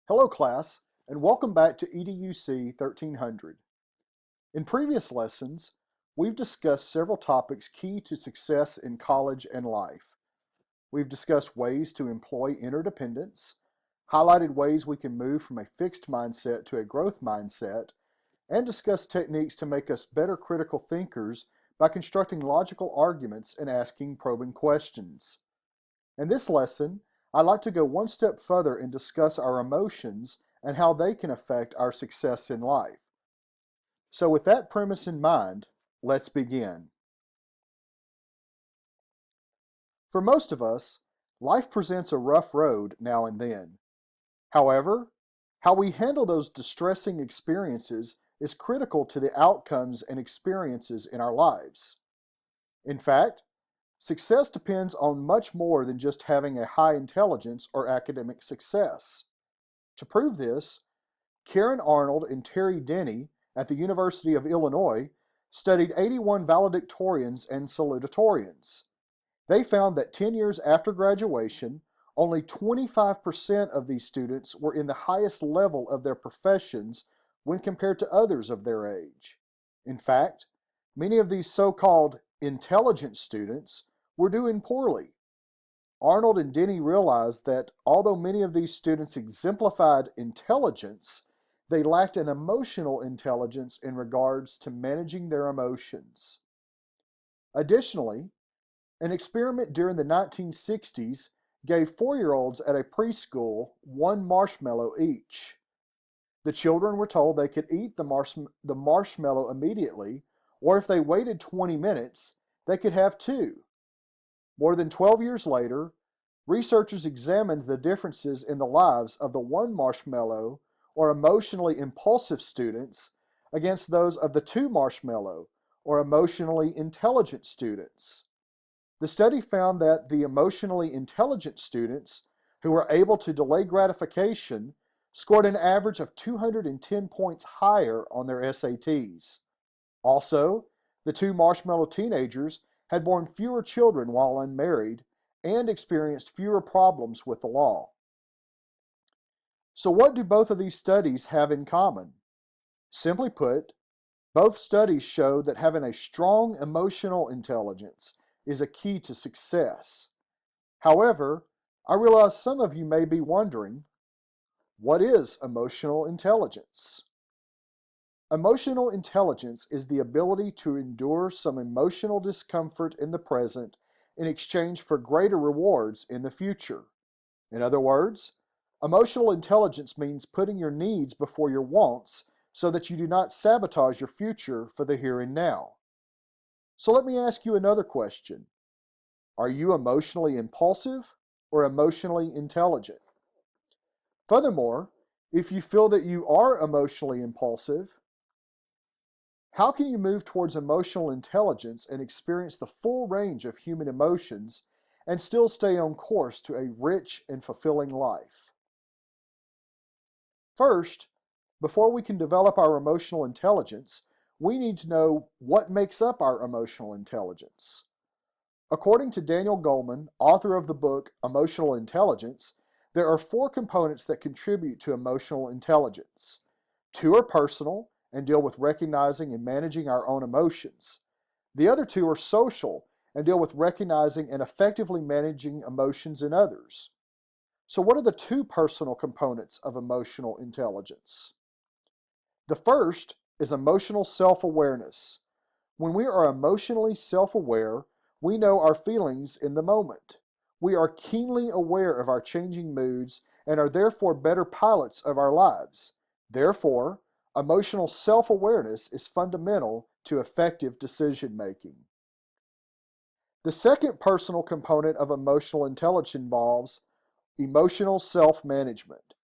Hello class, and welcome back to EDUC 1300. In previous lessons, we've discussed several topics key to success in college and life. We've discussed ways to employ interdependence, highlighted ways we can move from a fixed mindset to a growth mindset, and discussed techniques to make us better critical thinkers by constructing logical arguments and asking probing questions. In this lesson, I'd like to go one step further and discuss our emotions and how they can affect our success in life. So with that premise in mind, let's begin. For most of us, life presents a rough road now and then. However, how we handle those distressing experiences is critical to the outcomes and experiences in our lives. In fact, success depends on much more than just having a high intelligence or academic success. To prove this, Karen Arnold and Terry Denny at the University of Illinois studied 81 valedictorians and salutatorians. They found that 10 years after graduation, only 25% of these students were in the highest level of their professions when compared to others of their age. In fact, many of these so-called intelligent students were doing poorly. Arnold and Denny realized that although many of these students exemplified intelligence, they lacked an emotional intelligence in regards to managing their emotions. Additionally, an experiment during the 1960s gave 4-year-olds at a preschool one marshmallow each. The children were told they could eat the marshmallow immediately, or if they waited 20 minutes, they could have two. More than 12 years later, researchers examined the differences in the lives of the one marshmallow or emotionally impulsive students against those of the two marshmallow or emotionally intelligent students. The study found that the emotionally intelligent students who were able to delay gratification scored an average of 210 points higher on their SATs. Also, the two marshmallow teenagers had born fewer children while unmarried and experienced fewer problems with the law. So what do both of these studies have in common? Simply put, both studies show that having a strong emotional intelligence is a key to success. However, I realize some of you may be wondering, what is emotional intelligence? Emotional intelligence is the ability to endure some emotional discomfort in the present in exchange for greater rewards in the future. In other words, emotional intelligence means putting your needs before your wants so that you do not sabotage your future for the here and now. So let me ask you another question. Are you emotionally impulsive or emotionally intelligent? Furthermore, if you feel that you are emotionally impulsive, how can you move towards emotional intelligence and experience the full range of human emotions and still stay on course to a rich and fulfilling life? First, before we can develop our emotional intelligence, we need to know what makes up our emotional intelligence. According to Daniel Goleman, author of the book Emotional Intelligence, there are 4 components that contribute to emotional intelligence. 2 are personal and deal with recognizing and managing our own emotions. The other 2 are social and deal with recognizing and effectively managing emotions in others. So what are the 2 personal components of emotional intelligence? The first is emotional self-awareness. When we are emotionally self-aware, we know our feelings in the moment. We are keenly aware of our changing moods and are therefore better pilots of our lives. Therefore, emotional self-awareness is fundamental to effective decision-making. The second personal component of emotional intelligence involves emotional self-management.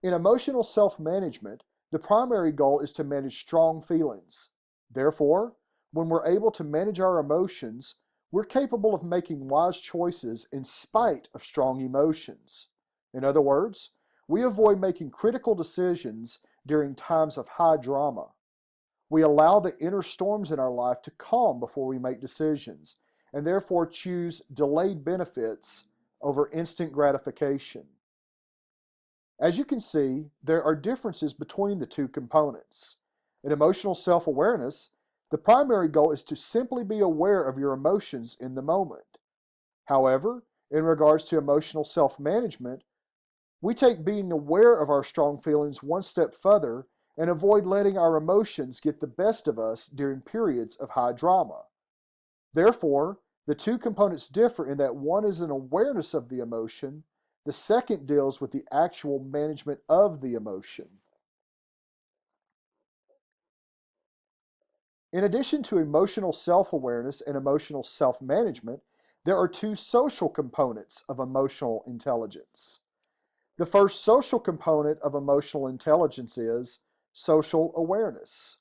In emotional self-management, the primary goal is to manage strong feelings. Therefore, when we're able to manage our emotions, we're capable of making wise choices in spite of strong emotions. In other words, we avoid making critical decisions during times of high drama. We allow the inner storms in our life to calm before we make decisions, and therefore choose delayed benefits over instant gratification. As you can see, there are differences between the two components. In emotional self-awareness, the primary goal is to simply be aware of your emotions in the moment. However, in regards to emotional self-management, we take being aware of our strong feelings one step further and avoid letting our emotions get the best of us during periods of high drama. Therefore, the two components differ in that one is an awareness of the emotion, the second deals with the actual management of the emotion. In addition to emotional self-awareness and emotional self-management, there are two social components of emotional intelligence. The first social component of emotional intelligence is social awareness.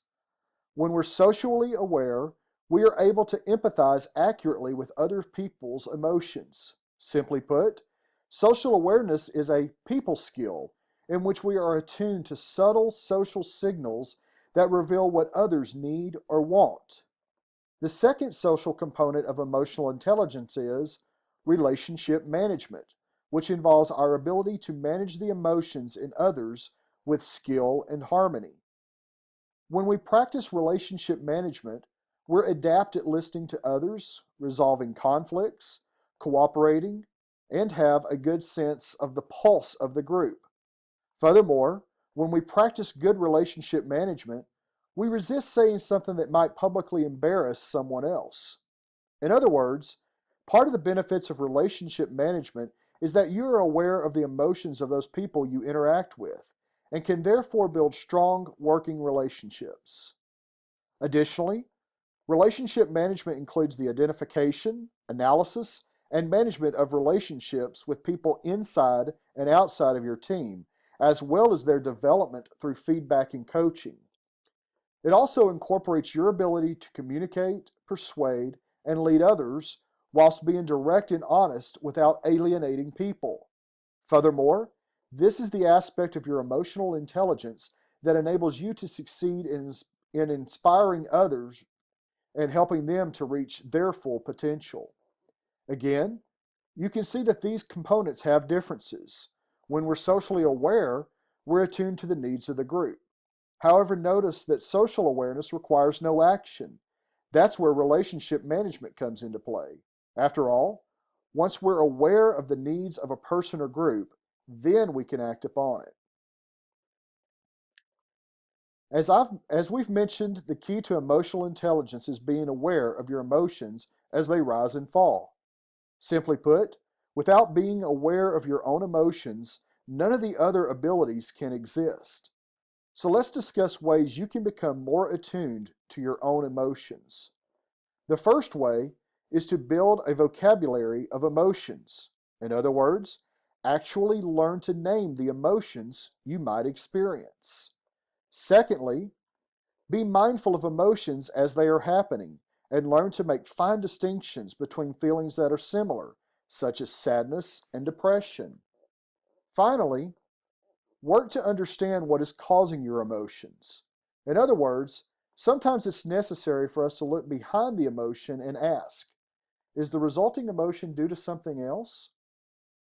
When we're socially aware, we are able to empathize accurately with other people's emotions. Simply put, social awareness is a people skill in which we are attuned to subtle social signals that reveal what others need or want. The second social component of emotional intelligence is relationship management, which involves our ability to manage the emotions in others with skill and harmony. When we practice relationship management, we're adept at listening to others, resolving conflicts, cooperating, and have a good sense of the pulse of the group. Furthermore, when we practice good relationship management, we resist saying something that might publicly embarrass someone else. In other words, part of the benefits of relationship management is that you are aware of the emotions of those people you interact with and can therefore build strong working relationships. Additionally, relationship management includes the identification, analysis, and management of relationships with people inside and outside of your team, as well as their development through feedback and coaching. It also incorporates your ability to communicate, persuade, and lead others whilst being direct and honest without alienating people. Furthermore, this is the aspect of your emotional intelligence that enables you to succeed in inspiring others and helping them to reach their full potential. Again, you can see that these components have differences. When we're socially aware, we're attuned to the needs of the group. However, notice that social awareness requires no action. That's where relationship management comes into play. After all, once we're aware of the needs of a person or group, then we can act upon it. As we've mentioned, the key to emotional intelligence is being aware of your emotions as they rise and fall. Simply put, without being aware of your own emotions, none of the other abilities can exist. So let's discuss ways you can become more attuned to your own emotions. The first way is to build a vocabulary of emotions. In other words, actually learn to name the emotions you might experience. Secondly, be mindful of emotions as they are happening and learn to make fine distinctions between feelings that are similar, such as sadness and depression. Finally, work to understand what is causing your emotions. In other words, sometimes it's necessary for us to look behind the emotion and ask, is the resulting emotion due to something else?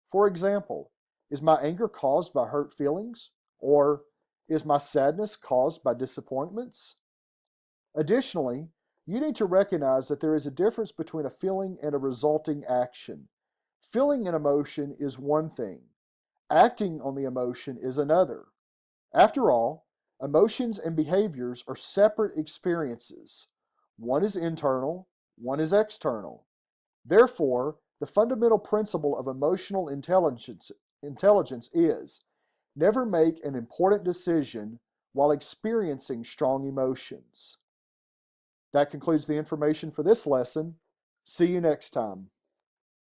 For example, is my anger caused by hurt feelings? Or is my sadness caused by disappointments? Additionally, you need to recognize that there is a difference between a feeling and a resulting action. Feeling an emotion is one thing, acting on the emotion is another. After all, emotions and behaviors are separate experiences. One is internal, one is external. Therefore, the fundamental principle of emotional intelligence is never make an important decision while experiencing strong emotions. That concludes the information for this lesson. See you next time.